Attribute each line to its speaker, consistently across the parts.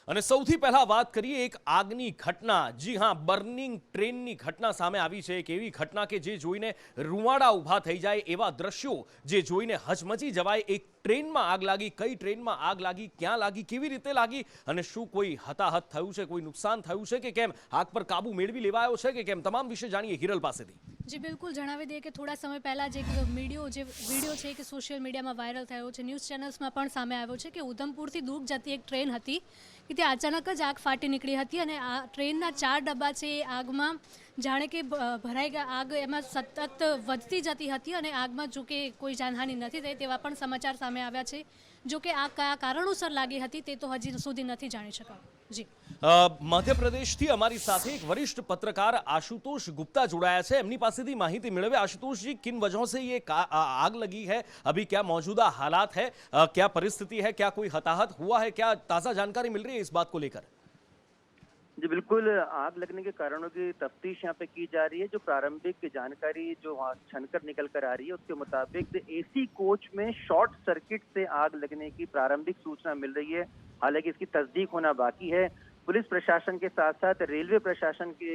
Speaker 1: અને સૌથી પહેલા વાત કરીએ એક આગની ઘટના। જી હા, બર્નિંગ ટ્રેનની ઘટના સામે આવી છે। એક એવી ઘટના કે જે જોઈને રૂવાડા ઊભા થઈ જાય એવા દ્રશ્યો જે જોઈને હચમચી જવાય। એક ટ્રેનમાં આગ લાગી, કઈ ટ્રેનમાં આગ લાગી, ક્યાં લાગી, કેવી રીતે લાગી અને શું કોઈ હતાહત થયું છે, કોઈ નુકસાન થયું છે કે કેમ, આગ પર કાબુ મેળવી લેવાયો છે કે કેમ, તમામ વિશે જાણીએ હિરલ પાસેથી।
Speaker 2: जी बिल्कुल जણાવી દઈએ કે થોડા સમય પહેલાં જ એક વિડીયો છે કે સોશિયલ મીડિયામાં વાયરલ થયો છે, ન્યૂઝ ચેનલ્સમાં પણ સામે આવ્યો છે કે ઉધમપુરથી દૂર જતી એક ટ્રેન હતી કે ત્યાં અચાનક જ આગ ફાટી નીકળી હતી અને આ ટ્રેનના 4 ડબ્બા છે એ આગમાં જાણે કે ભરાઈ ગયા। આગ એમાં સતત વધતી જતી હતી અને આગમાં જો કે કોઈ જાનહાનિ નથી થઈ તેવા પણ સમાચાર સામે આવ્યા છે। જો કે આ કયા કારણોસર લાગી હતી તે તો હજી સુધી નથી જાણી શકાયું। જી
Speaker 1: મધ્યપ્રદેશથી અમારી સાથે એક वरिष्ठ पत्रकार आशुतोष गुप्ता जुड़ाया है, एमनी पासेथी माहिती मेळवे। आशुतोष जी, किन वजहों से ये आग लगी है, अभी क्या मौजूदा हालात है, क्या परिस्थिति है, क्या कोई हताहत हुआ है, क्या ताज़ा जानकारी मिल रही है इस बात को लेकर?
Speaker 3: जी बिल्कुल, आग लगने के कारणों की तफ्तीश यहाँ पे की जा रही है। जो प्रारंभिक जानकारी जो वहाँ छनकर निकल कर आ रही है उसके मुताबिक एसी कोच में शॉर्ट सर्किट से आग लगने की प्रारंभिक सूचना मिल रही है। हालांकि इसकी तस्दीक होना बाकी है। पुलिस प्रशासन के साथ साथ रेलवे प्रशासन के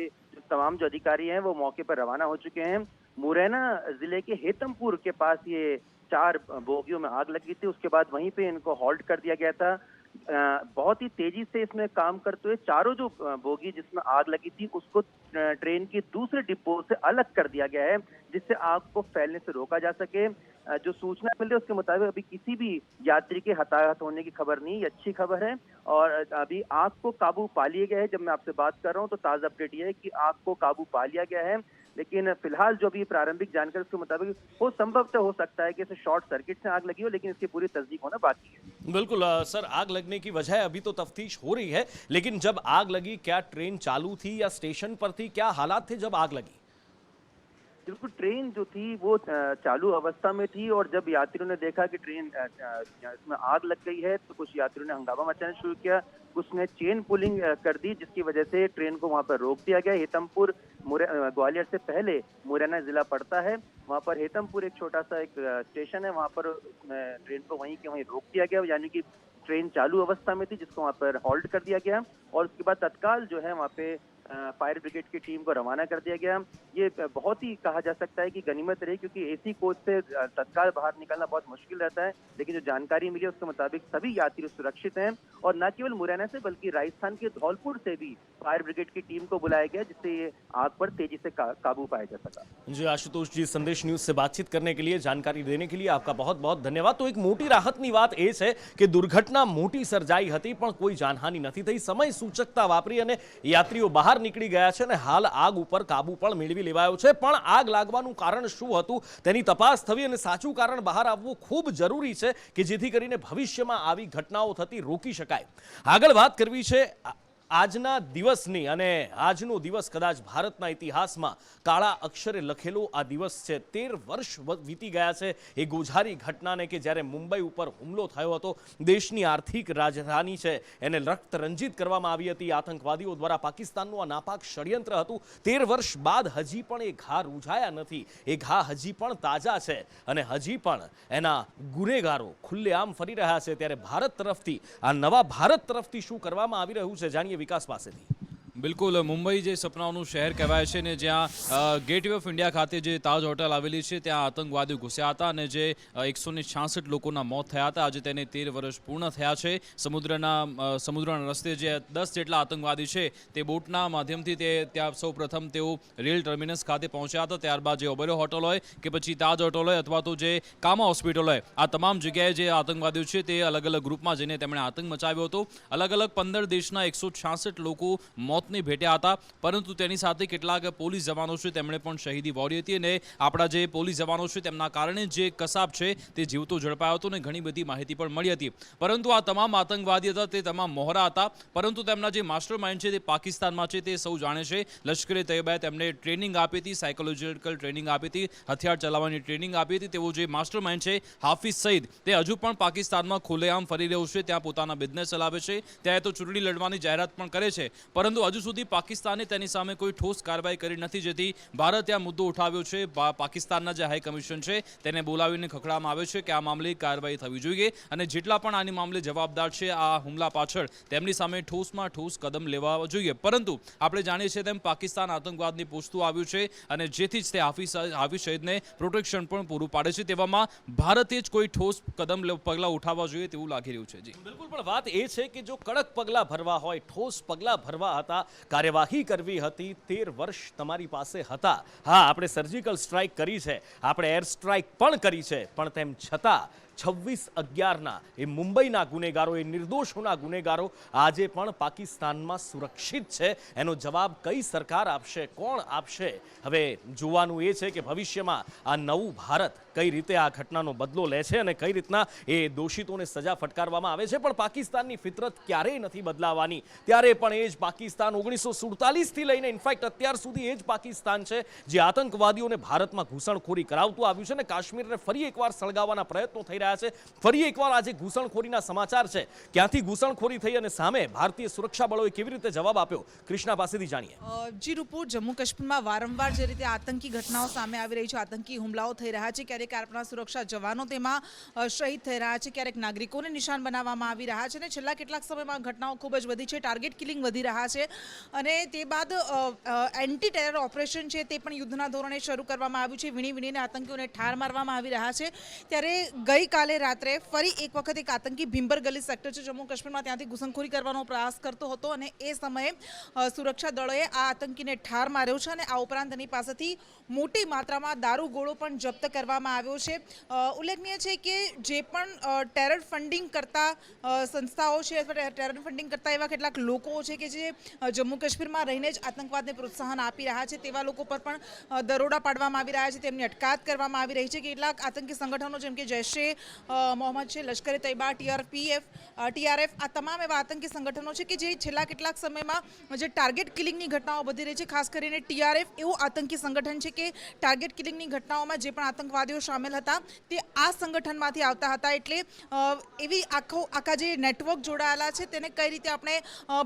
Speaker 3: तमाम जो अधिकारी हैं वो मौके पर रवाना हो चुके हैं। मुरैना जिले के हेतमपुर के पास ये 4 बोगियों में आग लगी थी। उसके बाद वहीं पे इनको हॉल्ट कर दिया गया था। बहुत ही तेजी से इसमें काम करते हुए चारों जो बोगी जिसमें आग लगी थी उसको ट्रेन की दूसरे डिब्बों से अलग कर दिया गया है, जिससे आग को फैलने से रोका जा सके। जो सूचना मिल रही है उसके मुताबिक अभी किसी भी यात्री के हताहत होने की खबर नहीं, ये अच्छी खबर है। और अभी आग को काबू पा लिया गया है। जब मैं आपसे बात कर रहा हूँ तो ताज़ा अपडेट ये है कि आग को काबू पा लिया गया है, लेकिन फिलहाल जो भी प्रारंभिक जानकारी उसके मुताबिक वो संभवतः हो सकता है कि इसे शॉर्ट सर्किट से आग लगी हो, लेकिन इसकी पूरी तस्दीक होना बाकी है।
Speaker 1: बिल्कुल सर, आग लगने की वजह अभी तो तफ्तीश हो रही है, लेकिन जब आग लगी क्या ट्रेन चालू थी या स्टेशन पर थी, क्या हालात थे जब आग लगी?
Speaker 3: बिल्कुल, ट्रेन जो थी वो चालू अवस्था में थी और जब यात्रियों ने देखा कि ट्रेन इसमें आग लग गई है तो कुछ यात्रियों ने हंगामा मचाना शुरू किया। कुछ ने चेन पुलिंग कर दी, जिसकी वजह से ट्रेन को वहां पर रोक दिया गया। हेतमपुर ग्वालियर से पहले मुरैना जिला पड़ता है, वहां पर हेतमपुर एक छोटा सा एक स्टेशन है, वहां पर ट्रेन को वहीं के वहीं रोक दिया गया, यानी कि ट्रेन चालू अवस्था में थी जिसको वहां पर हॉल्ट कर दिया गया। और उसके बाद तत्काल जो है वहां पे फायर ब्रिगेड की टीम को रवाना कर दिया गया। ये बहुत ही कहा जा सकता है कि गनीमत रही, क्योंकि एसी कोच से तत्काल बाहर निकलना बहुत मुश्किल रहता है। लेकिन जो जानकारी मिली उसके मुताबिक सभी यात्री सुरक्षित हैं और न केवल मुरैना से बल्कि राजस्थान के धौलपुर से भी फायर ब्रिगेड की टीम को बुलाया गया, जिससे ये आग पर तेजी से काबू पाया जा सका।
Speaker 1: जी आशुतोष जी, संदेश न्यूज से बातचीत करने के लिए, जानकारी देने के लिए आपका बहुत बहुत धन्यवाद। तो एक मोटी राहतनी વાત એ છે કે દુર્ઘટના મોટી સર્જાઈ હતી પણ કોઈ જાનહાનિ નથી થઈ। સમય સૂચકતા વાપરી અને યાત્રીઓ બહાર નીકળી ગયા છે અને હાલ આગ ઉપર કાબુ પણ મેળવી લેવાયો છે। પણ આગ લાગવાનું કારણ શું હતું તેની તપાસ થવી અને સાચું કારણ બહાર આવવું ખૂબ જરૂરી છે કે જેથી કરીને ભવિષ્યમાં આવી ઘટનાઓ થતી રોકી શકાય। આગળ વાત કરવી છે આજના દિવસની અને આજનો દિવસ કદાચ ભારતના ઇતિહાસમાં કાળા અક્ષરે લખેલો આ દિવસ છે। 13 વર્ષ વીતી ગયા છે એ ગોઝારી ઘટનાને કે જ્યારે મુંબઈ ઉપર હુમલો થયો હતો। દેશની આર્થિક રાજધાની છે એને રક્ત રંજિત કરવામાં આવી હતી આતંકવાદીઓ દ્વારા। પાકિસ્તાનનું આ નાપાક ષડયંત્ર હતું। 13 વર્ષ બાદ હજી પણ એ ઘા રૂઝાયા નથી, એ ઘા હજી પણ તાજા છે અને હજી પણ એના ગુનેગારો ખુલ્લેઆમ ફરી રહ્યા છે। ત્યારે ભારત તરફથી આ નવા ભારત તરફથી શું કરવામાં આવી રહ્યું છે જાણીએ વિકાસ પાસેથી।
Speaker 4: બિલકુલ, મુંબઈ જે સપનાઓનું શહેર કહેવાય છે ને જ્યાં ગેટવે ઓફ ઇન્ડિયા ખાતે જે તાજ હોટલ આવેલી છે ત્યાં આતંકવાદીઓ ઘૂસ્યા હતા અને જે 166 લોકોના મોત થયા હતા। આજે તેને 13 વર્ષ પૂર્ણ થયા છે। સમુદ્રના રસ્તે જે 10 જેટલા આતંકવાદી છે તે બોટના માધ્યમથી તે ત્યાં સૌ પ્રથમ તેઓ રેલ ટર્મિનસ ખાતે પહોંચ્યા હતા। ત્યારબાદ જે ઓબેરો હોટલ હોય કે પછી તાજ હોટલ હોય અથવા તો જે કામા હોસ્પિટલ હોય, આ તમામ જગ્યાએ જે આતંકવાદીઓ છે તે અલગ અલગ ગ્રુપમાં જઈને તેમણે આતંક મચાવ્યો હતો। અલગ અલગ 15 દેશના 166 લોકો મોતને ભેટ્યા હતા, પરંતુ તેની સાથે કેટલાક પોલીસ જવાનો છે તેમણે પણ શહીદી વહોરી હતી અને આપણા જે પોલીસ જવાનો છે તેમના કારણે જે કસાબ છે તે જીવતો ઝડપાયો હતો અને ઘણી બધી માહિતી પણ મળી હતી। પરંતુ આ તમામ આતંકવાદી હતા તે તમામ મોહરા હતા, પરંતુ તેમના જે માસ્ટર માઇન્ડ છે તે પાકિસ્તાનમાં છે તે સૌ જાણે છે। લશ્કરે તૈયબાએ તેમને ટ્રેનિંગ આપી હતી, સાયકોલોજીકલ ટ્રેનિંગ આપી હતી, હથિયાર ચલાવવાની ટ્રેનિંગ આપી હતી। તેઓ જે માસ્ટર માઇન્ડ છે હાફિઝ સઈદ તે હજુ પણ પાકિસ્તાનમાં ખુલ્લેઆમ ફરી રહ્યો છે, ત્યાં પોતાના બિઝનેસ ચલાવે છે, ત્યાં તો ચૂંટણી લડવાની જાહેરાત પણ કરે છે, પરંતુ હજુ સુધી પાકિસ્તાને તેની સામે કોઈ ઠોસ કાર્યવાહી કરી નથી, જેથી ભારતે આ મુદ્દો ઉઠાવ્યો છે. પાકિસ્તાનના જે હાઈ કમિશન છે તેને બોલાવીને ખખડાવવામાં આવ્યો છે કે આ મામલે કાર્યવાહી થવી જોઈએ અને જેટલા પણ આની મામલે જવાબદાર છે આ હુમલા પાછળ તેમની સામે ઠોસમાં ઠોસ કદમ લેવા જોઈએ. પરંતુ આપણે જાણીએ છીએ તેમ પાકિસ્તાન આતંકવાદની પૂછતું આવ્યું છે અને જેથી જ તે હાફિઝ સઈદને પ્રોટેક્શન પણ પૂરું પાડે છે. તેવામાં ભારતે જ કોઈ ઠોસ પગલાં ઉઠાવવા જોઈએ તેવું લાગી રહ્યું છે. જી
Speaker 1: બિલકુલ, પણ વાત એ છે કે જો કડક પગલાં ભરવા હોય, ઠોસ પગલાં ભરવા હતા, કાર્યવાહી કરવી હતી, 13 વર્ષ તમારી પાસે હતા. હા, આપણે સર્જિકલ સ્ટ્રાઇક કરી છે, આપણે એર સ્ટ્રાઇક પણ કરી છે, પણ તેમ છતાં 26/11ના એ મુંબઈના ગુનેગારો, એ નિર્દોષોના ગુનેગારો આજે પણ પાકિસ્તાનમાં સુરક્ષિત છે. એનો જવાબ કઈ સરકાર આપશે, કોણ આપશે? હવે જોવાનું એ છે કે ભવિષ્યમાં આ નવું ભારત કઈ રીતે આ ઘટનાનો બદલો લે છે અને કઈ રીતના એ દોષિતોને સજા ફટકારવામાં આવે છે. પણ પાકિસ્તાનની ફિતરત ક્યારેય નથી બદલાવાની. ત્યારે પણ એ જ પાકિસ્તાન 1947થી લઈને ઇનફેક્ટ અત્યાર સુધી એ જ પાકિસ્તાન છે જે આતંકવાદીઓને ભારતમાં ઘૂસણખોરી કરાવતું આવ્યું છે અને કાશ્મીરને ફરી એકવાર સળગાવવાના પ્રયત્નો થઈ રહ્યા છે. ફરી એકવાર આજે ઘૂસણખોરીના સમાચાર છે. ક્યાંથી ઘૂસણખોરી થઈ અને સામે ભારતીય સુરક્ષા બળોએ કેવી રીતે જવાબ આપ્યો, કૃષ્ણા પાસેથી જાણીએ.
Speaker 5: જી રૂપુ, જમ્મુ કાશ્મીરમાં વારંવાર જે રીતે આતંકી ઘટનાઓ સામે આવી રહી છે, આતંકી હુમલાઓ થઈ રહ્યા છે, ક્યારેક આપણા સુરક્ષા જવાનો તેમાં શહીદ થઈ રહ્યા છે, ક્યારેક નાગરિકોને નિશાન બનાવવામાં આવી રહ્યા છે અને છેલ્લા કેટલાક સમયમાં ઘટનાઓ ખૂબ જ વધી છે, ટાર્ગેટ કિલિંગ વધી રહ્યા છે અને તે બાદ એન્ટી ટેરર ઓપરેશન છે તે પણ યુદ્ધના ધોરણે શરૂ કરવામાં આવ્યું છે. વીણી વીણીને આતંકીઓને ઠાર મારવામાં આવી રહ્યા છે. ત્યારે ગઈકાલે રાત્રે ફરી એક વખત એક આતંકી ભીંબર ગલી સેક્ટર છે જમ્મુ કાશ્મીરમાં, ત્યાંથી ઘૂસણખોરી કરવાનો પ્રયાસ કરતો હતો અને એ સમયે સુરક્ષા દળોએ આ આતંકીને ઠાર માર્યો છે અને આ ઉપરાંત તેની પાસેથી મોટી માત્રામાં દારૂગોળો પણ જપ્ત કરવામાં આવ્યો છે. ઉલ્લેખનીય છે કે જે પણ ટેરર ફંડિંગ કરતા સંસ્થાઓ છે અથવા ટેરર ફંડિંગ કરતા એવા કેટલાક લોકો છે કે જે જમ્મુ કાશ્મીરમાં રહીને જ આતંકવાદને પ્રોત્સાહન આપી રહ્યા છે, તેવા લોકો પર પણ દરોડા પાડવામાં આવી રહ્યા છે, તેમની અટકાયત કરવામાં આવી રહી છે. કેટલાક આતંકી સંગઠનો જેમ કે જૈશે મોહમ્મદ છે, લશ્કરે તૈયબા, TRF, આ તમામ એવા આતંકી સંગઠનો છે કે જે છેલ્લા કેટલાક સમયમાં જે ટાર્ગેટ કિલિંગની ઘટનાઓ વધી રહી છે. ખાસ કરીને TRF એવું આતંકી સંગઠન છે કે ટાર્ગેટ કિલિંગની ઘટનાઓમાં જે પણ આતંકવાદીઓ સામેલ હતા તે આ સંગઠનમાંથી આવતા હતા. એટલે એવી આખા જે નેટવર્ક જોડાયેલા છે તેને કઈ રીતે આપણે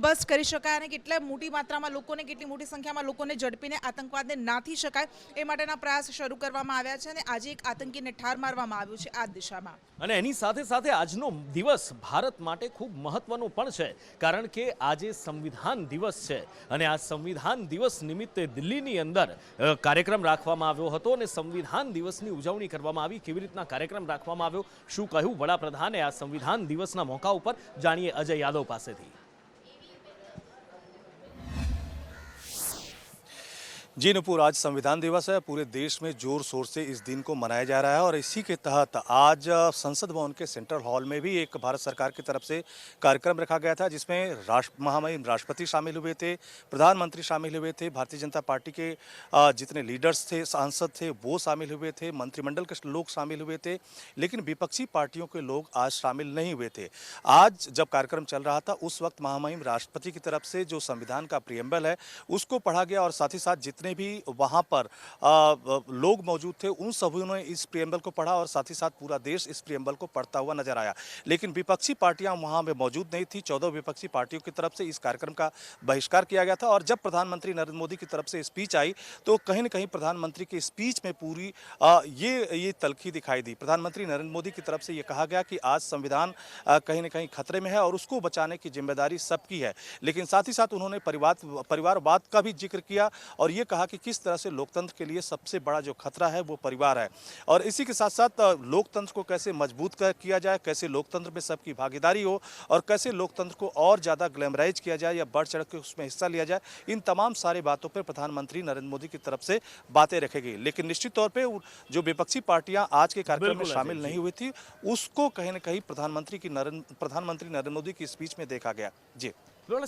Speaker 5: બસ કરી શકાય અને કેટલા મોટી માત્રામાં લોકોને, કેટલી મોટી સંખ્યામાં લોકોને ઝડપીને આતંકવાદને નાથી શકાય એ માટેના પ્રયાસ શરૂ કરવામાં આવ્યા છે અને આજે એક આતંકીને ઠાર મારવામાં આવ્યું છે આ દિશામાં.
Speaker 1: અને એની સાથે સાથે આજનો દિવસ ભારત માટે ખૂબ મહત્વનો પણ છે, કારણ કે આજે સંવિધાન દિવસ છે અને આ સંવિધાન દિવસ નિમિત્તે દિલ્હીની અંદર કાર્યક્રમ રાખવામાં આવ્યો હતો અને સંવિધાન દિવસની ઉજવણી કરવામાં આવી. કેવી રીતના કાર્યક્રમ રાખવામાં આવ્યો, શું કહ્યું વડાપ્રધાને આ સંવિધાન દિવસના મોકા ઉપર, જાણીએ અજય યાદવ પાસેથી.
Speaker 6: जी नुपुर, आज संविधान दिवस है। पूरे देश में जोर शोर से इस दिन को मनाया जा रहा है और इसी के तहत आज संसद भवन के सेंट्रल हॉल में भी एक भारत सरकार की तरफ से कार्यक्रम रखा गया था, जिसमें महामहिम राष्ट्रपति शामिल हुए थे, प्रधानमंत्री शामिल हुए थे, भारतीय जनता पार्टी के जितने लीडर्स थे, सांसद थे, वो शामिल हुए थे, मंत्रिमंडल के लोग शामिल हुए थे, लेकिन विपक्षी पार्टियों के लोग आज शामिल नहीं हुए थे। आज जब कार्यक्रम चल रहा था उस वक्त महामहिम राष्ट्रपति की तरफ से जो संविधान का प्रियम्बल है उसको पढ़ा गया और साथ ही साथ जितने भी वहां पर लोग मौजूद थे उन सभी ने इस प्रियम्बल को पढ़ा और साथ ही साथ पूरा देश इस प्रियम्बल को पढ़ता हुआ नजर आया। लेकिन विपक्षी पार्टियां वहां में मौजूद नहीं थी। 14 विपक्षी पार्टियों की तरफ से इस कार्यक्रम का बहिष्कार किया गया था और जब प्रधानमंत्री नरेंद्र मोदी की तरफ से स्पीच आई तो कहीं न कहीं प्रधानमंत्री की स्पीच में पूरी ये तलखी दिखाई दी। प्रधानमंत्री नरेंद्र मोदी की तरफ से ये कहा गया कि आज संविधान कहीं न कहीं खतरे में है और उसको बचाने की जिम्मेदारी सबकी है। लेकिन साथ ही साथ उन्होंने परिवारवाद का भी जिक्र किया और ये कहा कि किस तरह से लोकतंत्र के लिए सबसे बड़ा जो खतरा है वो परिवार है और इसी के साथ साथ लोकतंत्र को कैसे मजबूत किया जाए, कैसे लोकतंत्र में सबकी भागीदारी हो और कैसे लोकतंत्र को और ज़्यादा ग्लैमराइज किया जाए या बढ़ चढ़ के उसमें हिस्सा लिया जाए, इन तमाम सारी बातों पर प्रधानमंत्री नरेंद्र मोदी की तरफ से बातें रखी गई। लेकिन निश्चित तौर पर जो विपक्षी पार्टियां आज के कार्यक्रम में शामिल नहीं हुई थी उसको कहीं न कहीं प्रधानमंत्री नरेंद्र मोदी की स्पीच में देखा गया। जी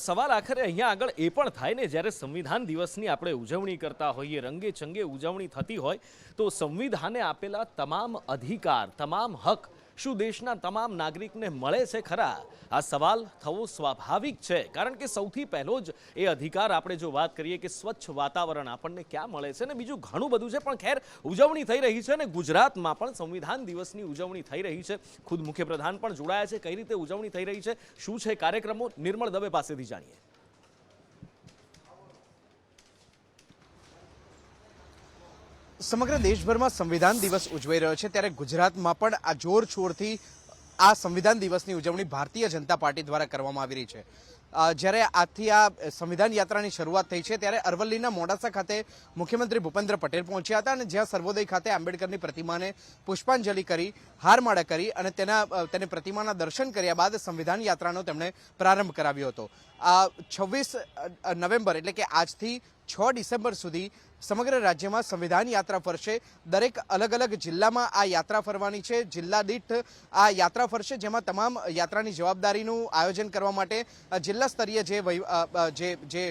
Speaker 1: સવાલ આખરે અહીંયા આગળ એ પણ થાય ને, જ્યારે સંવિધાન દિવસની આપણે ઉજવણી કરતા હોઈએ, રંગે ચંગે ઉજવણી થતી હોય, તો સંવિધાને આપેલા તમામ અધિકાર, તમામ હક શું દેશના તમામ નાગરિકને મળે છે ખરા? આ સવાલ થવો સ્વાભાવિક છે, કારણ કે સૌથી પહેલો જ એ અધિકાર આપણે જો વાત કરીએ કે સ્વચ્છ વાતાવરણ આપણને ક્યાં મળે છે ને બીજું ઘણું બધું છે. પણ ખેર, ઉજવણી થઈ રહી છે ને ગુજરાતમાં પણ સંવિધાન દિવસની ઉજવણી થઈ રહી છે. ખુદ મુખ્યપ્રધાન પણ જોડાયા છે. કઈ રીતે ઉજવણી થઈ રહી છે, શું છે કાર્યક્રમો, નિર્મળ દવે પાસેથી જાણીએ.
Speaker 7: સમગ્ર દેશભરમાં સંવિધાન દિવસ ઉજવાઈ રહ્યો છે ત્યારે ગુજરાતમાં પણ આ જોરશોરથી આ સંવિધાન દિવસની ઉજવણી ભારતીય જનતા પાર્ટી દ્વારા કરવામાં આવી રહી છે. જ્યારે આજથી આ સંવિધાન યાત્રાની શરૂઆત થઈ છે ત્યારે અરવલ્લીના મોડાસા ખાતે મુખ્યમંત્રી ભૂપેન્દ્ર પટેલ પહોંચ્યા હતા અને જ્યાં સર્વોદય ખાતે આંબેડકરની પ્રતિમાને પુષ્પાંજલિ કરી, હારમાળા કરી અને તેને પ્રતિમાના દર્શન કર્યા બાદ સંવિધાન યાત્રાનો તેમણે પ્રારંભ કરાવ્યો હતો. 26 નવેમ્બર એટલે કે આજથી 6 ડિસેમ્બર સુધી સમગ્ર રાજ્યમાં સંવિધાન યાત્રા ફરશે. દરેક અલગ અલગ જિલ્લામાં આ યાત્રા ફરવાની છે. જિલ્લા દીઠ આ યાત્રા ફરશે, જેમાં તમામ યાત્રાની જવાબદારીનું આયોજન કરવા માટે જિલ્લા સ્તરીય જે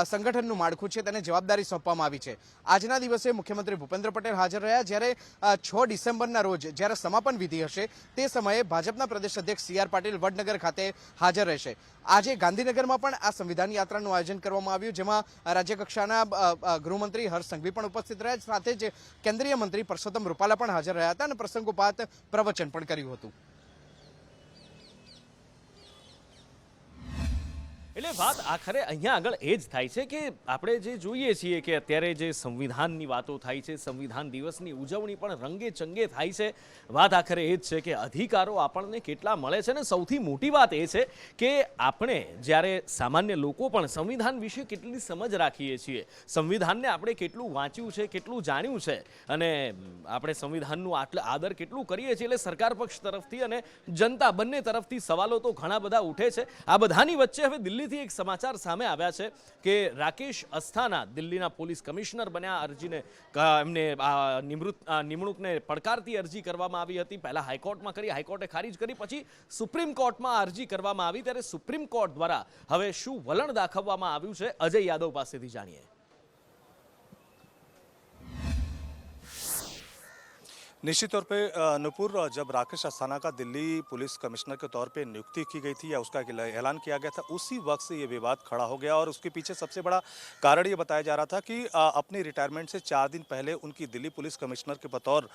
Speaker 7: સંગઠનનું માળખું છે તેને જવાબદારી સોંપવામાં આવી છે. આજના દિવસે મુખ્યમંત્રી ભૂપેન્દ્ર પટેલ હાજર રહ્યા, જ્યારે 6 ડિસેમ્બરના રોજ જ્યારે સમાપન વિધિ હશે તે સમયે ભાજપના પ્રદેશ અધ્યક્ષ સી આર પાટીલ વડનગર ખાતે હાજર રહેશે. આજે ગાંધીનગરમાં પણ આ સંવિધાન યાત્રાનું આયોજન કરવામાં આવ્યું, જેમાં રાજ્યકક્ષાના ગૃહમંત્રી હર્ષ સંઘવી પણ ઉપસ્થિત રહ્યા, સાથે જ કેન્દ્રીય મંત્રી પરસોત્તમ રૂપાલા પણ હાજર રહ્યા હતા અને પ્રસંગોપાત પ્રવચન પણ કર્યું હતું.
Speaker 1: એટલે વાત આખરે અહીંયા આગળ એ જ થાય છે કે આપણે જે જોઈએ છીએ કે અત્યારે જે સંવિધાનની વાતો થાય છે, સંવિધાન દિવસની ઉજવણી પણ રંગે ચંગે થાય છે. વાત આખરે એ જ છે કે અધિકારો આપણને કેટલા મળે છે, ને સૌથી મોટી વાત એ છે કે આપણે જ્યારે સામાન્ય લોકો પણ સંવિધાન વિશે કેટલી સમજ રાખીએ છીએ, સંવિધાનને આપણે કેટલું વાંચ્યું છે, કેટલું જાણ્યું છે, અને આપણે સંવિધાનનું આદર કેટલું કરીએ છીએ. એટલે સરકાર પક્ષ તરફથી અને જનતા બંને તરફથી સવાલો તો ઘણા બધા ઉઠે છે. આ બધાની વચ્ચે હવે દિલ્હી એક સમાચાર સામે આવ્યા છે કે રાકેશ અસ્થાના દિલ્હીના પોલીસ કમિશનર બન્યા. અરજીને એમને નિમણૂકને પડકારતી અરજી કરવામાં આવી હતી. પહેલા હાઈકોર્ટમાં કરી, હાઈકોર્ટે ખારીજ કરી, પછી સુપ્રીમ કોર્ટમાં અરજી કરવામાં આવી. ત્યારે સુપ્રીમ કોર્ટ દ્વારા હવે શું વલણ દાખવવામાં આવ્યું છે, અજય યાદવ પાસેથી જાણીએ.
Speaker 6: निश्चित तौर पे नुपुर, जब राकेश अस्थाना का दिल्ली पुलिस कमिश्नर के तौर पे नियुक्ति की गई थी या उसका ऐलान किया गया था, उसी वक्त से ये विवाद खड़ा हो गया. और उसके पीछे सबसे बड़ा कारण ये बताया जा रहा था कि अपनी रिटायरमेंट से 4 दिन पहले उनकी दिल्ली पुलिस कमिश्नर के बतौर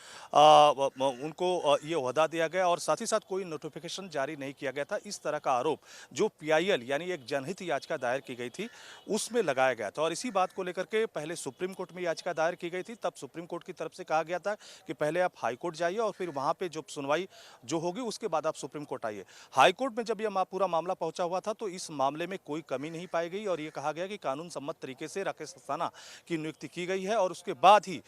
Speaker 6: उनको ये ओहदा दिया गया और साथ ही साथ कोई नोटिफिकेशन जारी नहीं किया गया था. इस तरह का आरोप जो PIL यानी एक जनहित याचिका दायर की गई थी उसमें लगाया गया था. और इसी बात को लेकर के पहले सुप्रीम कोर्ट में याचिका दायर की गई थी. तब सुप्रीम कोर्ट की तरफ से कहा गया था कि पहले आप हाई कोर्ट जाइए और फिर वहां पे जो सुनवाई जो होगी उसके बाद आप सुप्रीम कोर्ट आइए. हाई कोर्ट में जब यह पूरा मामला पहुंचा हुआ था तो इस मामले में कोई कमी नहीं पाई गई और ये कहा गया कि कानून सम्मत तरीके से राकेश अस्थाना की नियुक्ति की गई है. और उसके बाद ही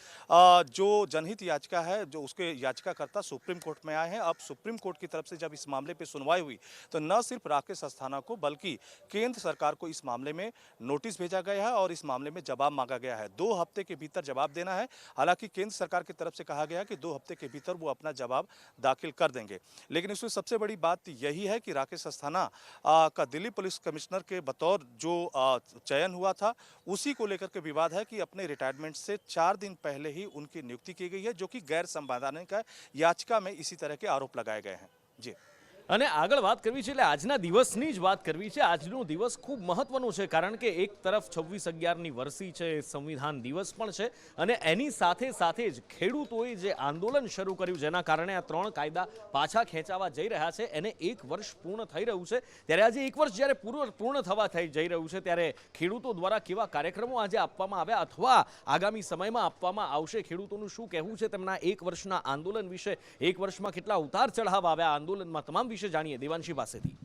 Speaker 6: जो जनहित याचिका है, जो उसके याचिकाकर्ता सुप्रीम कोर्ट में आए हैं. अब सुप्रीम कोर्ट की तरफ से जब इस मामले पर सुनवाई हुई तो न सिर्फ राकेश अस्थाना को बल्कि केंद्र सरकार को इस मामले में नोटिस भेजा गया है और इस मामले में जवाब मांगा गया है. 2 हफ्ते के भीतर जवाब देना है. हालांकि केंद्र सरकार की तरफ से कहा गया कि 2 हफ्ते के भीतर वो अपना जवाब दाखिल कर देंगे. लेकिन इसमें सबसे बड़ी बात यही है कि राकेश अस्थाना का दिल्ली पुलिस कमिश्नर के बतौर जो चयन हुआ था उसी को लेकर के विवाद है कि अपने रिटायरमेंट से 4 दिन पहले ही उनकी नियुक्ति की गई है, जो कि गैर संवैधानिक है. याचिका में इसी तरह के आरोप लगाए गए हैं. जी.
Speaker 1: અને આગળ વાત કરવી છે એટલે આજના દિવસની જ વાત કરવી છે. આજનો દિવસ ખૂબ મહત્વનો છે કારણ કે એક તરફ 26/11ની વરસી છે, સંવિધાન દિવસ પણ છે અને એની સાથે સાથે જ ખેડૂતોએ જે આંદોલન શરૂ કર્યું જેના કારણે આ 3 કાયદા પાછા ખેંચાવા જઈ રહ્યા છે એને 1 વર્ષ પૂર્ણ થઈ રહ્યું છે. ત્યારે આજે 1 વર્ષ જ્યારે પૂર્ણ થવા જઈ રહ્યું છે ત્યારે ખેડૂતો દ્વારા કેવા કાર્યક્રમો આજે આપવામાં આવ્યા અથવા આગામી સમયમાં આપવામાં આવશે, ખેડૂતોનું શું કહેવું છે તેમના 1 વર્ષના આંદોલન વિશે, 1 વર્ષમાં કેટલા ઉતાર ચઢાવ આવ્યા આંદોલનમાં, તમામ વિશે જાણીએ દેવાંશી પાસેથી.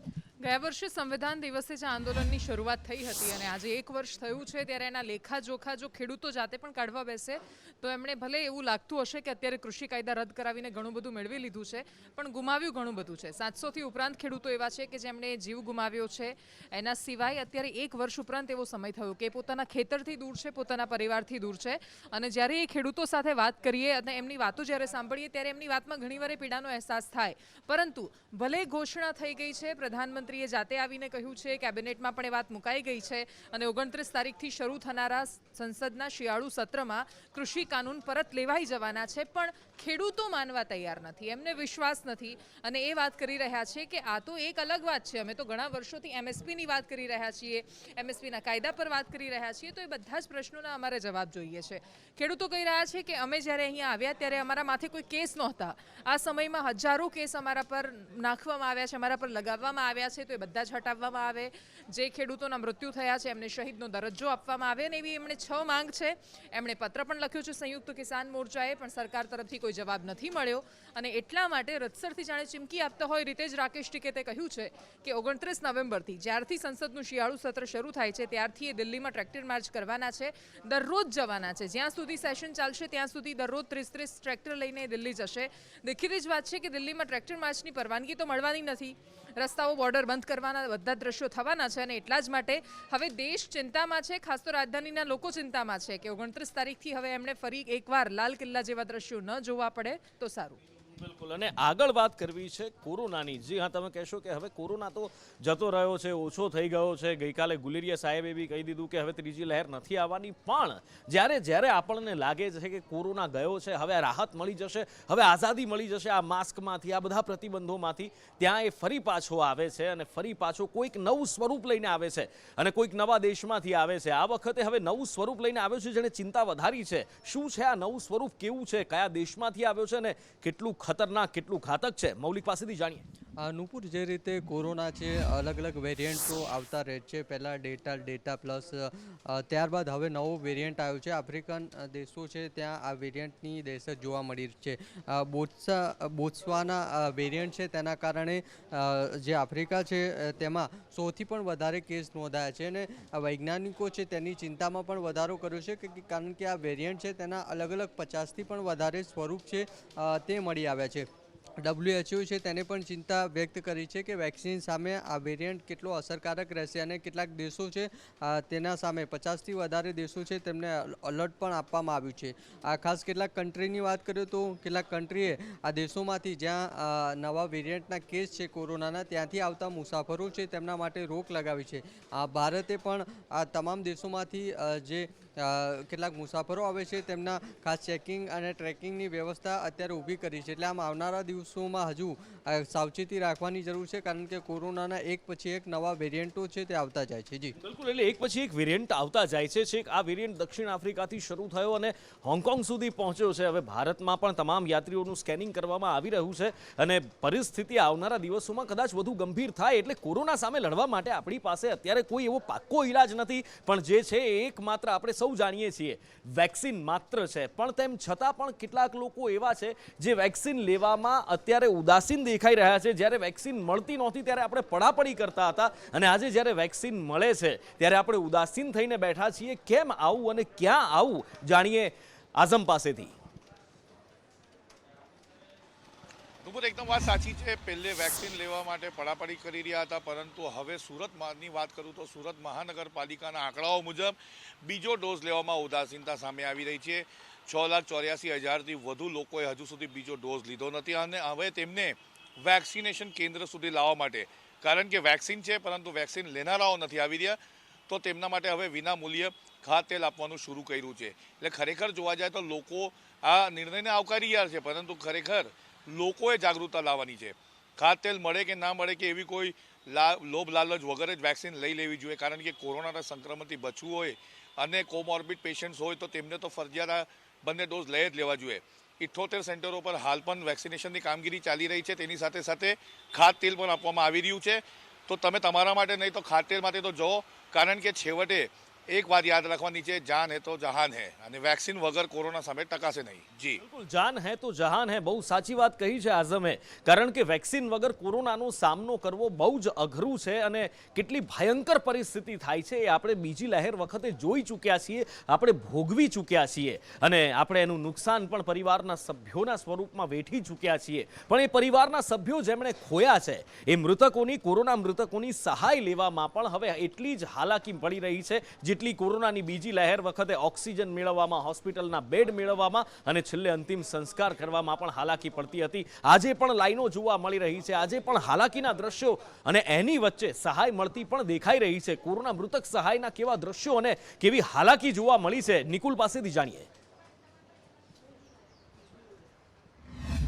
Speaker 8: ગયા વર્ષે સંવિધાન દિવસે જ આંદોલનની શરૂઆત થઈ હતી અને આજે 1 વર્ષ થયું છે ત્યારે એના લેખાજોખા જો ખેડૂતો જાતે પણ કાઢવા બેસે તો એમણે ભલે એવું લાગતું હશે કે અત્યારે કૃષિ કાયદા રદ કરાવીને ઘણું બધું મેળવી લીધું છે પણ ગુમાવ્યું ઘણું બધું છે. 700થી ઉપરાંત ખેડૂતો એવા છે કે જેમણે જીવ ગુમાવ્યો છે. એના સિવાય અત્યારે 1 વર્ષ ઉપરાંત એવો સમય થયો કે પોતાના ખેતરથી દૂર છે, પોતાના પરિવારથી દૂર છે અને જ્યારે એ ખેડૂતો સાથે વાત કરીએ અને એમની વાતો જ્યારે સાંભળીએ ત્યારે એમની વાતમાં ઘણીવાર પીડાનો અહેસાસ થાય. પરંતુ ભલે ઘોષણા થઈ ગઈ છે, પ્રધાનમંત્રીએ જાતે આવીને કહ્યું છે, કેબિનેટમાં પણ એ વાત મુકાઈ ગઈ છે અને 29 તારીખથી શરૂ થનારા સંસદના શિયાળુ સત્રમાં કૃષિ કાનૂન પરત લેવાઈ જવાના છે, પણ ખેડૂતો માનવા તૈયાર નથી, એમને વિશ્વાસ નથી અને એ વાત કરી રહ્યા છે કે આ તો એક અલગ વાત છે. અમે તો ઘણા વર્ષોથી MSPની વાત કરી રહ્યા છીએ, MSPના કાયદા પર વાત કરી રહ્યા છીએ, તો એ બધા જ પ્રશ્નોના અમારે જવાબ જોઈએ છે. ખેડૂતો કહી રહ્યા છે કે અમે જ્યારે અહીંયા આવ્યા ત્યારે અમારા માથે કોઈ કેસ નહોતા. આ સમયમાં હજારો કેસ અમારા પર નાખવામાં આવ્યા છે, અમારા પર લગાવવામાં આવ્યા છે છે તો એ બધા જ હટાવવામાં આવે, જે ખેડૂતોના મૃત્યુ થયા છે એમને શહીદનો દરજ્જો આપવામાં આવે, અને એવી એમણે 6 માંગ છે. એમણે પત્ર પણ લખ્યું છે સંયુક્ત કિસાન મોરચાએ, પણ સરકાર તરફથી કોઈ જવાબ નથી મળ્યો. અને એટલા માટે રદસરથી જાણે ચીમકી આપતા હોય રીતે જ રાકેશ ટિકૈતે કહ્યું છે કે 29 નવેમ્બરથી જ્યારથી સંસદનું શિયાળુ સત્ર શરૂ થાય છે ત્યારથી એ દિલ્હીમાં ટ્રેક્ટર માર્ચ કરવાના છે, દરરોજ જવાના છે. જ્યાં સુધી સેશન ચાલશે ત્યાં સુધી દરરોજ 30 ટ્રેક્ટર લઈને દિલ્હી જશે. દેખીતી જ વાત છે કે દિલ્હીમાં ટ્રેક્ટર માર્ચની પરવાનગી તો મળવાની નથી. રસ્તાઓ બોર્ડર બંધ કરવાના બધા દ્રશ્યો થવાના છે, અને એટલા જ માટે હવે દેશ ચિંતામાં છે, ખાસ તો રાજધાનીના લોકો ચિંતામાં છે કે 29 તારીખથી હવે એમણે ફરી એકવાર લાલ કિલ્લા જેવા દ્રશ્યો ન જોવા પડે તો સારું.
Speaker 1: બિલકુલ. અને આગળ વાત કરવી છે કોરોનાની. જી હા, તમે કહેશો કે હવે કોરોના તો જતો રહ્યો છે, ઓછો થઈ ગયો છે. ગઈકાલે ગુલેરિયા સાહેબે બી કહી દીધું કે હવે ત્રીજી લહેર નથી આવવાની. પણ જ્યારે આપણને લાગે છે કે કોરોના ગયો છે, હવે રાહત મળી જશે, હવે આઝાદી મળી જશે આ માસ્કમાંથી, આ બધા પ્રતિબંધોમાંથી, ત્યાં એ ફરી પાછો આવે છે, અને ફરી પાછો કોઈક નવું સ્વરૂપ લઈને આવે છે, અને કોઈક નવા દેશમાંથી આવે છે. આ વખતે હવે નવું સ્વરૂપ લઈને આવ્યો છે જેણે ચિંતા વધારી છે. શું છે આ નવું સ્વરૂપ, કેવું છે, કયા દેશમાંથી આવ્યો છે, અને કેટલું ખતરનાક, કેટલું ઘાતક છે? મૌલિક પાસેથી જાણીએ.
Speaker 9: નુપુર, જે રીતે કોરોના છે, અલગ અલગ વેરિયન્ટો આવતા રહે છે. પહેલાં ડેલ્ટા પ્લસ, ત્યારબાદ હવે નવો વેરિયન્ટ આવ્યો છે. આફ્રિકન દેશો છે ત્યાં આ વેરિયન્ટની દહેશત જોવા મળી છે. બોત્સવાના વેરિયન્ટ છે, તેના કારણે જે આફ્રિકા છે તેમાં 100થી પણ વધારે કેસ નોંધાયા છે, અને વૈજ્ઞાનિકો છે તેની ચિંતામાં પણ વધારો કર્યો છે કારણ કે આ વેરિયન્ટ છે તેના અલગ અલગ 50થી પણ વધારે સ્વરૂપ છે તે મળી આવ્યા છે. WHO છે તેને પણ ચિંતા વ્યક્ત કરી છે કે વેક્સિન સામે આ વેરિયન્ટ કેટલો અસરકારક રહેશે, અને કેટલાક દેશો છે તેના સામે 50થી વધારે દેશો છે તેમને અલર્ટ પણ આપવામાં આવ્યું છે. ખાસ કેટલાક કન્ટ્રીની વાત કરીએ તો કેટલાક કન્ટ્રીએ આ દેશોમાંથી જ્યાં નવા વેરિયન્ટના કેસ છે કોરોનાના, ત્યાંથી આવતા મુસાફરો છે તેમના માટે રોક લગાવી છે. ભારતે પણ આ તમામ દેશોમાંથી જે કેટલાક મુસાફરો આવે છે તેમના ખાસ ચેકિંગ અને ટ્રેકિંગની વ્યવસ્થા અત્યારે ઊભી કરી છે. એટલે આમ આવનારા દિવસોમાં હજુ સાવચેતી રાખવાની જરૂર છે, કારણ કે કોરોનાના એક પછી એક નવા વેરિયન્ટો છે તે આવતા જાય છે. જી
Speaker 1: બિલકુલ. એટલે એક પછી એક વેરિયન્ટ આવતા જાય છે. છેક આ વેરિયન્ટ દક્ષિણ આફ્રિકાથી શરૂ થયો અને હોંગકોંગ સુધી પહોંચ્યો છે. હવે ભારતમાં પણ તમામ યાત્રીઓનું સ્કેનિંગ કરવામાં આવી રહ્યું છે, અને પરિસ્થિતિ આવનારા દિવસોમાં કદાચ વધુ ગંભીર થાય. એટલે કોરોના સામે લડવા માટે આપણી પાસે અત્યારે કોઈ એવો પાક્કો ઈલાજ નથી, પણ જે છે એ એકમાત્ર આપણે સૌ જાણીએ છીએ, વેક્સિન માત્ર છે. પણ તેમ છતાં પણ કેટલાક લોકો એવા છે જે વેક્સિન લેવામાં અત્યારે ઉદાસીન દેખાઈ રહ્યા છે. જ્યારે વેક્સિન મળતી નહોતી ત્યારે આપણે પડાપડી કરતા હતા, અને આજે જ્યારે વેક્સિન મળે છે ત્યારે આપણે ઉદાસીન થઈને બેઠા છીએ. કેમ આવું અને ક્યાં આવું, જાણીએ આઝમ પાસેથી.
Speaker 10: એકદમ વાત સાચી છે. પહેલે વેક્સિન લેવા માટે પડાપડી કરી રહ્યા હતા, પરંતુ હવે સુરતની વાત કરું તો સુરત મહાનગરપાલિકાના આંકડાઓ મુજબ બીજો ડોઝ લેવામાં ઉદાસીનતા સામે આવી રહી છે. 6,84,000થી વધુ લોકોએ હજુ સુધી બીજો ડોઝ લીધો નથી, અને હવે તેમને વેક્સિનેશન કેન્દ્ર સુધી લાવવા માટે, કારણ કે વેક્સિન છે પરંતુ વેક્સિન લેનારાઓ નથી આવી રહ્યા, તો તેમના માટે હવે વિના મૂલ્યે ખાદ્યતેલ આપવાનું શરૂ કર્યું છે. એટલે ખરેખર જોવા જાય તો લોકો આ નિર્ણયને આવકારી રહ્યા છે, પરંતુ ખરેખર લોકોએ જાગૃતતા લાવવાની છે. ખાદ્યતેલ મળે કે ના મળે કે એવી કોઈ લોભ લાલચ વગર જ વેક્સિન લઈ લેવી જોઈએ, કારણ કે કોરોનાના સંક્રમણથી બચવું હોય અને કોમોર્બિડ પેશન્ટ્સ હોય તો તેમને તો ફરજિયાત બંને ડોઝ લઈ જ લેવા જોઈએ. 78 સેન્ટરો પર હાલ પણ વેક્સિનેશનની કામગીરી ચાલી રહી છે. તેની સાથે સાથે ખાદ્યતેલ પણ આપવામાં આવી રહ્યું છે. તો તમે તમારા માટે નહીં તો ખાદ્યતેલ માટે તો જો, કારણ કે છેવટે એક વાત યાદ રાખવાની છે, જાન હે તો જહાન હે, અને વેક્સિન વગર કોરોના સામે ટકાશે નહીં. જી
Speaker 1: બિલકુલ, જાન હે તો જહાન હે. બહુ સાચી વાત કહી છે આઝમે, કારણ કે વેક્સિન વગર કોરોનાનો સામનો કરવો બહુ જ અઘરું છે, અને કેટલી ભયંકર પરિસ્થિતિ થાય છે એ આપણે બીજી લહેર વખતે જોઈ ચૂક્યા છીએ, આપણે ભોગવી ચૂક્યા છીએ, અને આપણે એનું નુકસાન પણ પરિવારના સભ્યોના સ્વરૂપમાં વેઠી ચૂક્યા છીએ. પણ એ પરિવારના સભ્યો જેમણે ખોયા છે, એ મૃતકોની, કોરોના મૃતકોની સહાય લેવામાં પણ હવે એટલી જ હાલાકી પડી રહી છે જેટલી કોરોનાની બીજી લહેર વખતે ઓક્સિજન મેળવવામાં, હોસ્પિટલના બેડ મેળવવામાં અને છેલ્લે અંતિમ સંસ્કાર કરવામાં પણ હાલાકી પડતી હતી. આજે પણ લાઈનો જોવા મળી રહી છે, આજે પણ હાલાકીના દ્રશ્યો, અને એની વચ્ચે સહાય મળતી પણ દેખાઈ રહી છે. કોરોના મૃતક સહાયના કેવા દ્રશ્યો અને કેવી હાલાકી જોવા મળી છે, નિકુલ પાસેથી જાણીએ.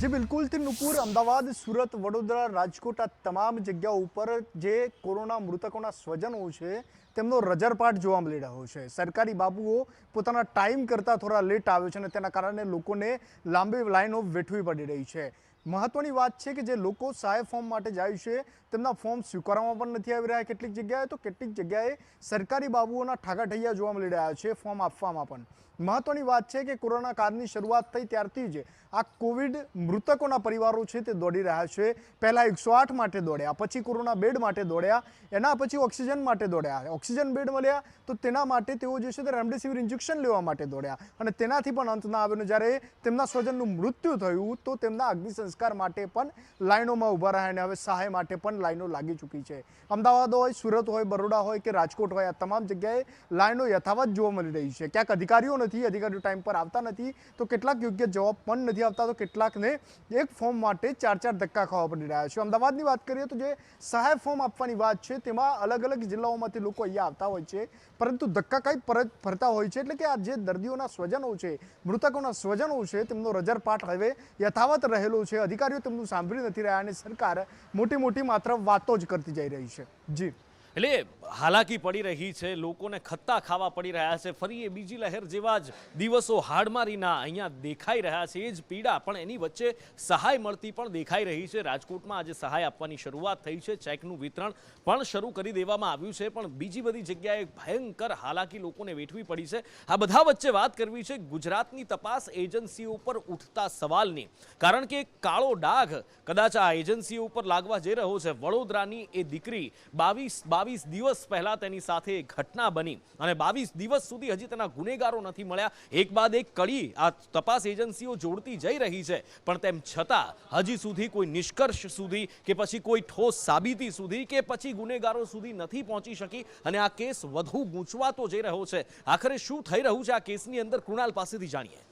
Speaker 11: જે બિલકુલથી નુપુર, અમદાવાદ, સુરત, વડોદરા, રાજકોટ, આ તમામ જગ્યાઓ ઉપર જે કોરોના મૃતકોના સ્વજનો છે તેમનો રજરપાટ જોવા મળી રહ્યો છે. સરકારી બાબુઓ પોતાના ટાઈમ કરતાં થોડા લેટ આવે છે, અને તેના કારણે લોકોને લાંબી લાઈનો વેઠવી પડી રહી છે. મહત્વની વાત છે કે જે લોકો સહાય ફોર્મ માટે જાય છે તેમના ફોર્મ સ્વીકારવામાં પણ નથી આવી રહ્યા કેટલીક જગ્યાએ, તો કેટલીક જગ્યાએ સરકારી બાબુઓના ઠાગાઠૈયા જોવા મળી રહ્યા છે ફોર્મ આપવામાં પણ. મહત્વની વાત છે કે કોરોના કાળની શરૂઆત થઈ ત્યારથી જ આ કોવિડ મૃતકોના પરિવારો છે તે દોડી રહ્યા છે. પહેલાં 108 માટે દોડ્યા, પછી કોરોના બેડ માટે દોડ્યા, એના પછી ઓક્સિજન માટે દોડ્યા. ઓક્સિજન બેડ મળ્યા તો તેના માટે તેઓ જે છે તે રેમડેસિવિર ઇન્જેક્શન લેવા માટે દોડ્યા અને તેનાથી પણ અંત ના આવ્યો. જ્યારે તેમના સ્વજનનું મૃત્યુ થયું તો તેમના અગ્નિ સંસ્કાર માટે પણ લાઈનોમાં ઊભા રહ્યા અને હવે સહાય માટે પણ લાઈનો લાગી ચૂકી છે. અમદાવાદ હોય, સુરત હોય, બરોડા હોય કે રાજકોટ હોય, આ તમામ જગ્યાએ લાઈનો યથાવત જોવા મળી રહી છે. ક્યાંક અધિકારીઓ ટાઈમ પર આવતા નથી, તો કેટલાક યોગ્ય જવાબ પણ નથી આવતા, તો કેટલાકને એક ફોર્મ માટે 4 ધક્કા ખાવા પડી રહ્યા છે. અમદાવાદની વાત કરીએ તો જે સહાય ફોર્મ આપવાની વાત છે તેમાં અલગ અલગ જિલ્લાઓમાંથી લોકો અહીંયા આવતા હોય છે, પરંતુ ધક્કા કઈ પરત ફરતા હોય છે. એટલે કે આ જે દર્દીઓના સ્વજનો છે, મૃતકોના સ્વજનો છે, તેમનો રજરપાટ હવે યથાવત રહેલો છે. અધિકારીઓ તેમનું સાંભળી નથી રહ્યા અને સરકાર મોટી માત્ર વાતો જ કરતી જઈ રહી છે. જી,
Speaker 1: એટલે હાલાકી પડી રહી છે, લોકોને ખત્તા ખાવા પડી રહ્યા છે. ફરી એ બીજી લહેર જેવા જ દિવસો હાડમારીના અહીંયા દેખાઈ રહ્યા છે. એ જ પીડા, પણ એની વચ્ચે સહાય મળતી પણ દેખાઈ રહી છે. રાજકોટમાં આજે સહાય આપવાની શરૂઆત થઈ છે, ચેકનું વિતરણ પણ શરૂ કરી દેવામાં આવ્યું છે, પણ બીજી બધી જગ્યાએ ભયંકર હાલાકી લોકોને વેઠવી પડી છે. આ બધા વચ્ચે વાત કરવી છે ગુજરાતની તપાસ એજન્સીઓ ઉપર ઉઠતા સવાલની, કારણ કે એક કાળો ડાઘ કદાચ આ એજન્સીઓ ઉપર લાગવા જઈ રહ્યો છે. વડોદરાની એ દીકરી 22 દિવસ પહેલા તેની સાથે ઘટના બની અને 22 દિવસ સુધી હજી તેના ગુનેગારો નથી મળ્યા. એક બાદ એક કડી આ તપાસ એજન્સીઓ જોડતી જઈ રહી છે, પણ તેમ છતાં હજી સુધી કોઈ નિષ્કર્ષ સુધી કે પછી કોઈ ઠોસ સાબિતી સુધી કે પછી ગુનેગારો સુધી નથી પહોંચી શકી અને આ કેસ વધુ ગૂંચવાતો જઈ રહ્યો છે. આખરે શું થઈ રહ્યું છે આ કેસની અંદર, કૃણાલ પાસેથી જાણીએ.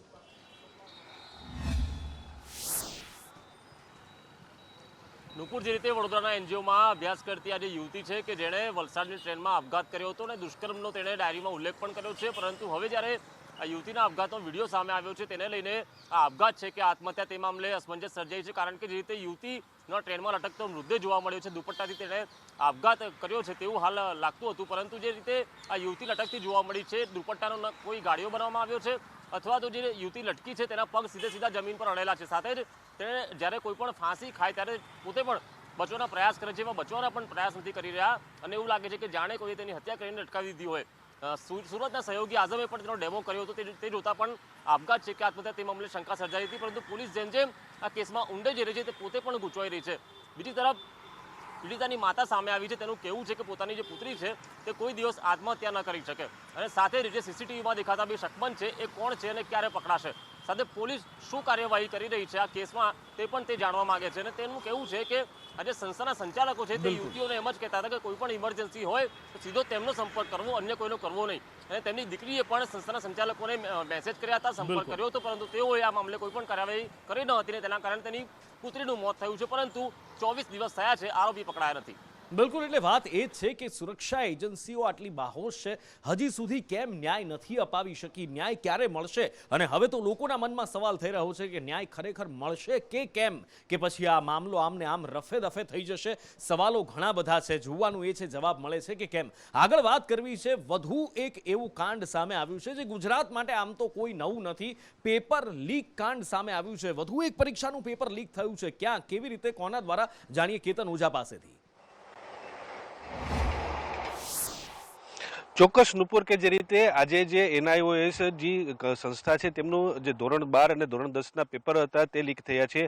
Speaker 12: નુપુર, જે રીતે વડોદરાના એનજીઓમાં અભ્યાસ કરતી આ જે યુવતી છે કે જેણે વલસાડની ટ્રેનમાં આપઘાત કર્યો હતો અને દુષ્કર્મનો તેણે ડાયરીમાં ઉલ્લેખ પણ કર્યો છે, પરંતુ હવે જ્યારે આ યુવતીના આપઘાતનો વિડીયો સામે આવ્યો છે તેને લઈને આ આપઘાત છે કે આત્મહત્યા તે મામલે અસમંજસ સર્જાઈ છે. કારણ કે જે રીતે યુવતીનો ટ્રેનમાં લટકતો મૃતદેહ જોવા મળ્યો છે, દુપટ્ટાથી તેણે આપઘાત કર્યો છે તેવું હાલ લાગતું હતું, પરંતુ જે રીતે આ યુવતી લટકતી જોવા મળી છે, દુપટ્ટાનો કોઈ ગાડીઓ બનાવવામાં આવ્યો છે અથવા તો જે યુવતી લટકી છે તેના પગ સીધા જમીન પર અડેલા છે. સાથે જ તેણે જ્યારે કોઈ પણ ફાંસી ખાય ત્યારે પોતે પણ બચવાના પ્રયાસ કરે છે, એમાં બચવાના પણ પ્રયાસ નથી કરી રહ્યા અને એવું લાગે છે કે જાણે કોઈ તેની હત્યા કરીને અટકાવી દીધી હોય. સુરતના સહયોગી આઝમે પણ તેનો ડેમો કર્યો હતો, તે જોતા પણ આપઘાત છે કે આત્મહત્યા તે મામલે શંકા સર્જાઈ હતી, પરંતુ પોલીસ જેમ આ કેસમાં ઊંડે જઈ રહી છે તે પોતે પણ ગૂંચવાઈ રહી છે. બીજી તરફ પીડિતાની માતા સામે આવી છે, તેનું કહેવું છે કે પોતાની જે પુત્રી છે તે કોઈ દિવસ આત્મહત્યા ન કરી શકે અને સાથે જે સીસીટીવીમાં દેખાતા બે શકમંદ છે એ કોણ છે અને ક્યારે પકડાશે, સાથે પોલીસ શું કાર્યવાહી કરી રહી છે આ કેસમાં તે પણ તે જાણવા માંગે છે. અને તેનું કહેવું છે કે આજે સંસ્થાના સંચાલકો છે તે યુવતીઓને એમ જ કહેતા હતા કે કોઈ પણ ઇમરજન્સી હોય તો સીધો તેમનો સંપર્ક કરવો, અન્ય કોઈનો કરવો નહીં. અને તેમની દીકરીએ પણ સંસ્થાના સંચાલકોને મેસેજ કર્યા હતા, સંપર્ક કર્યો હતો, પરંતુ તેઓએ આ મામલે કોઈ પણ કાર્યવાહી કરી ન હતી અને તેના કારણે તેની પુત્રીનું મોત થયું છે, પરંતુ 24 દિવસ થયા છે, આરોપી પકડાયા નથી.
Speaker 1: બિલકુલ, એટલે વાત એ જ છે કે સુરક્ષા એજન્સીઓ આટલી બાહોશ છે, હજી સુધી કેમ ન્યાય નથી અપાવી શકી, ન્યાય ક્યારે મળશે? અને હવે તો લોકોના મનમાં સવાલ થઈ રહ્યો છે કે ન્યાય ખરેખર મળશે કે કેમ, કે પછી આ મામલો આમને આમ રફે દફે થઈ જશે? સવાલો ઘણા બધા છે, જોવાનું એ છે જવાબ મળે છે કે કેમ. આગળ વાત કરવી છે, વધુ એક એવું કાંડ સામે આવ્યું છે જે ગુજરાત માટે આમ તો કોઈ નવું નથી. પેપર લીક કાંડ સામે આવ્યું છે. વધુ એક પરીક્ષાનું પેપર લીક થયું છે. ક્યાં, કેવી રીતે, કોના દ્વારા, જાણીએ કેતન ઓઝા પાસેથી.
Speaker 13: ચોક્કસ નુપુર, કે જે રીતે આજે જે NIOS સંસ્થા છે તેમનું જે ધોરણ 12 અને ધોરણ 10ના પેપર હતા તે લીક થયા છે.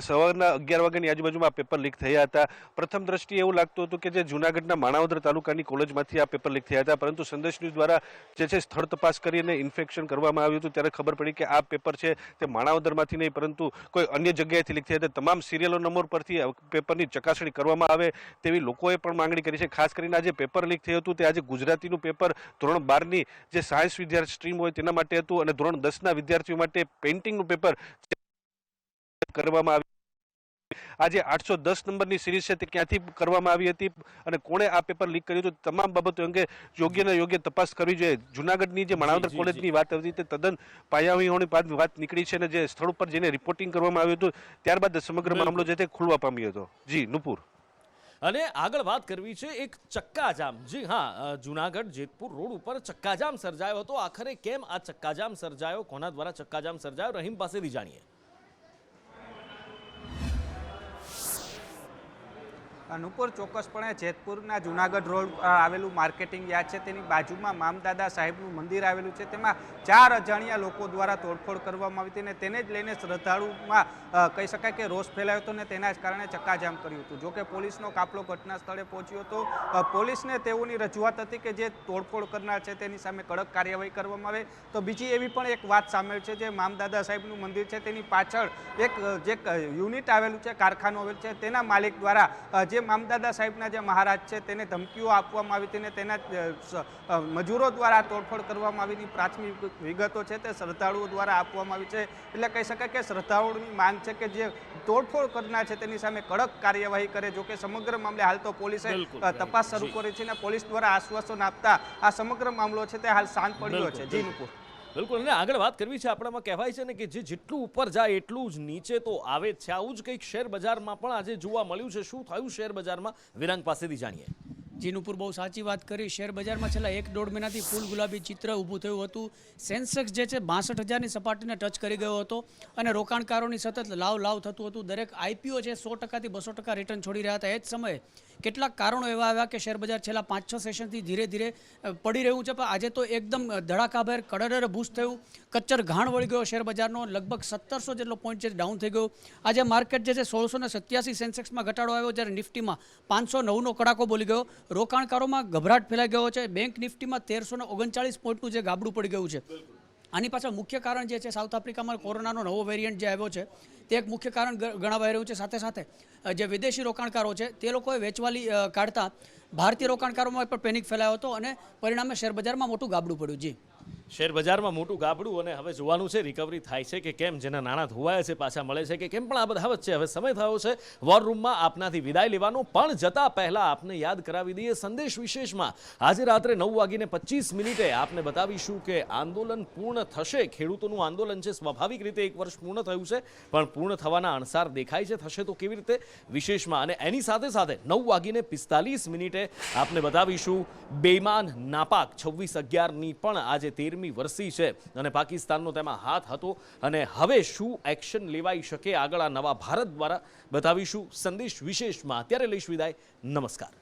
Speaker 13: સવારના 11 વાગ્યાની આજુબાજુમાં આ પેપર લીક થયા હતા. પ્રથમ દ્રષ્ટિએ એવું લાગતું હતું કે જે જૂનાગઢના માણાવદર તાલુકાની કોલેજમાંથી આ પેપર લીક થયા હતા, પરંતુ સંદેશ ન્યૂઝ દ્વારા જે છે સ્થળ તપાસ કરીને ઇન્ફેક્શન કરવામાં આવ્યું હતું ત્યારે ખબર પડી કે આ પેપર છે તે માણાવદરમાંથી નહીં પરંતુ કોઈ અન્ય જગ્યાએથી લીક થયા હતા. તમામ સિરિયલો નંબર પરથી પેપરની ચકાસણી કરવામાં આવે તેવી લોકોએ પણ માંગણી કરી છે. ખાસ કરીને આજે પેપર લીક થયું હતું તે આજે ગુજરાતીનું પેપર ધોરણ 12ની જે સાયન્સ વિદ્યાર્થી સ્ટ્રીમ હોય તેના માટે હતું અને ધોરણ 10ના વિદ્યાર્થીઓ માટે પેઇન્ટિંગનું પેપર કરવામાં આવ્યું. આજે 810 નંબરની સિરીઝ છે તે ક્યાંથી કરવામાં આવી હતી અને કોણે આ પેપર લીક કર્યું હતું, તમામ બાબતો અંગે યોગ્ય તપાસ કરવી જોઈએ. જૂનાગઢની જે માણાવદર કોલેજની વાત હતી તે તદ્દન પાયાવી વાત નીકળી છે અને જે સ્થળ ઉપર જઈને રિપોર્ટિંગ કરવામાં આવ્યું હતું ત્યારબાદ સમગ્ર મામલો જે તે ખુલવા પામ્યો હતો. જી નુપુર.
Speaker 1: અને આગળ વાત કરવી છે એક ચક્કાજામ. જી હા, જૂનાગઢ જેતપુર રોડ ઉપર ચક્કાજામ સર્જાયો હતો. આખરે કેમ આ ચક્કાજામ સર્જાયો, કોના દ્વારા ચક્કાજામ સર્જાયો, રહીમ પાસેથી જાણીએ.
Speaker 14: નુપુર ચોક્કસપણે જેતપુરના જુનાગઢ રોડ આવેલું માર્કેટિંગ યાર્ડ છે તેની બાજુમાં મામદાદા સાહેબનું મંદિર આવેલું છે. તેમાં 4 અજાણ્યા લોકો દ્વારા તોડફોડ કરવામાં આવી હતી અને તેને જ લઈને શ્રદ્ધાળુમાં કહી શકાય કે રોષ ફેલાયો હતો અને તેના જ કારણે ચક્કાજામ કર્યું હતું. જોકે પોલીસનો કાફલો ઘટના સ્થળે પહોંચ્યો હતો. પોલીસને તેઓની રજૂઆત હતી કે જે તોડફોડ કરનાર છે તેની સામે કડક કાર્યવાહી કરવામાં આવે. તો બીજી એવી પણ એક વાત સામેલ છે, જે મામદાદા સાહેબનું મંદિર છે તેની પાછળ એક જે યુનિટ આવેલું છે, કારખાનું આવેલું છે, તેના માલિક દ્વારા જે મામદાદા સાહેબના જે મહારાજ છે તેને ધમકીઓ આપવામાં આવી હતી અને તેના મજૂરો દ્વારા તોડફોડ કરવામાં આવીની પ્રાથમિક વિગતો છે તે શ્રદ્ધાળુઓ દ્વારા આપવામાં આવી છે. એટલે કહી શકાય કે શ્રદ્ધાળુઓની માંગ છે કે જે તોડફોડ કરનાર છે તેની સામે કડક કાર્યવાહી કરે. જો કે સમગ્ર મામલે હાલ તો પોલીસે તપાસ શરૂ કરી છે અને પોલીસ દ્વારા આશ્વાસન આપતા આ સમગ્ર મામલો છે તે હાલ શાંત પડ્યો છે. જી નુપુર.
Speaker 1: બિલકુલ, અને આગળ વાત કરવી છે આપણામાં કહેવાય છે ને કે જે જેટલું ઉપર જાય એટલું જ નીચે તો આવે જ છે. આવું જ કંઈક શેર બજારમાં પણ આજે જોવા મળ્યું છે. શું થયું શેર બજારમાં, વિરાંગ પાસેથી જાણીએ.
Speaker 15: જીનુપુર બહુ સાચી વાત કરી. શેર બજારમાં છેલ્લા 1-1.5 મહિનાથી ફૂલ ગુલાબી ચિત્ર ઊભું થયું હતું. સેન્સેક્સ જે છે 62,000ની સપાટીને ટચ કરી ગયો હતો અને રોકાણકારોની સતત લાવ થતું હતું. દરેક આઈપીઓ છે 100%થી 200% રિટર્ન છોડી રહ્યા હતા. એ જ સમયે કેટલાક કારણો એવા આવ્યા કે શેર બજાર છેલ્લા 5-6 સેશનથી ધીરે ધીરે પડી રહ્યું છે, પણ આજે તો એકદમ ધડાકાભેર કડરર બૂસ્ટ થયું. કચ્ચર ઘાણ વળી ગયો શેર બજારનો. લગભગ 1700 જેટલો પોઈન્ટ છે ડાઉન થઈ ગયો. આજે માર્કેટ જે છે 1687 સેન્સેક્સમાં ઘટાડો આવ્યો, જ્યારે નિફ્ટીમાં 509નો કડાકો બોલી ગયો. રોકાણકારોમાં ગભરાટ ફેલાઈ ગયો છે. બેંક નિફ્ટીમાં 1339 પોઈન્ટનું જે ગાબડું પડી ગયું છે. આની પાછળ મુખ્ય કારણ જે છે સાઉથ આફ્રિકામાં કોરોનાનો નવો વેરિયન્ટ જે આવ્યો છે તે એક મુખ્ય કારણ ગણાવાઈ રહ્યું છે. સાથે સાથે જે વિદેશી રોકાણકારો છે તે લોકોએ વેચવાલી કાઢતા ભારતીય રોકાણકારોમાં પણ પેનિક ફેલાયો હતો અને પરિણામે શેર બજારમાં મોટું ગાબડું પડ્યું. જી,
Speaker 1: શેર બજારમાં મોટું ગાબડું, અને હવે જોવાનું છે રિકવરી થાય છે કે કેમ, જેના નાણાં ધોવાયા છે પાછા મળે છે કે કેમ. પણ આ બધા વચ્ચે હવે સમય થયો છે વોર રૂમમાં આપનાથી વિદાય લેવાનો. પણ જતા પહેલા આપને યાદ કરાવી દઈએ સંદેશ વિશેષમાં આજે રાત્રે 9:25 આપને બતાવીશું કે આંદોલન પૂર્ણ થશે. ખેડૂતોનું આંદોલન છે, સ્વાભાવિક રીતે 1 વર્ષ પૂર્ણ થયું છે, પણ પૂર્ણ થવાના અણસાર દેખાય છે. થશે તો કેવી રીતે વિશેષમાં. અને એની સાથે સાથે 9:45 આપને બતાવીશું બેઈમાન નાપાક 26/11ની પણ આજે 13મી વર્ષી છે અને પાકિસ્તાનનો તેમાં હાથ હતો. અને હવે શું એક્શન લેવાઈ શકે આગળ આ નવા ભારત દ્વારા બતાવીશું સંદેશ વિશેષમાં. અત્યારે લઈશ વિદાય. નમસ્કાર.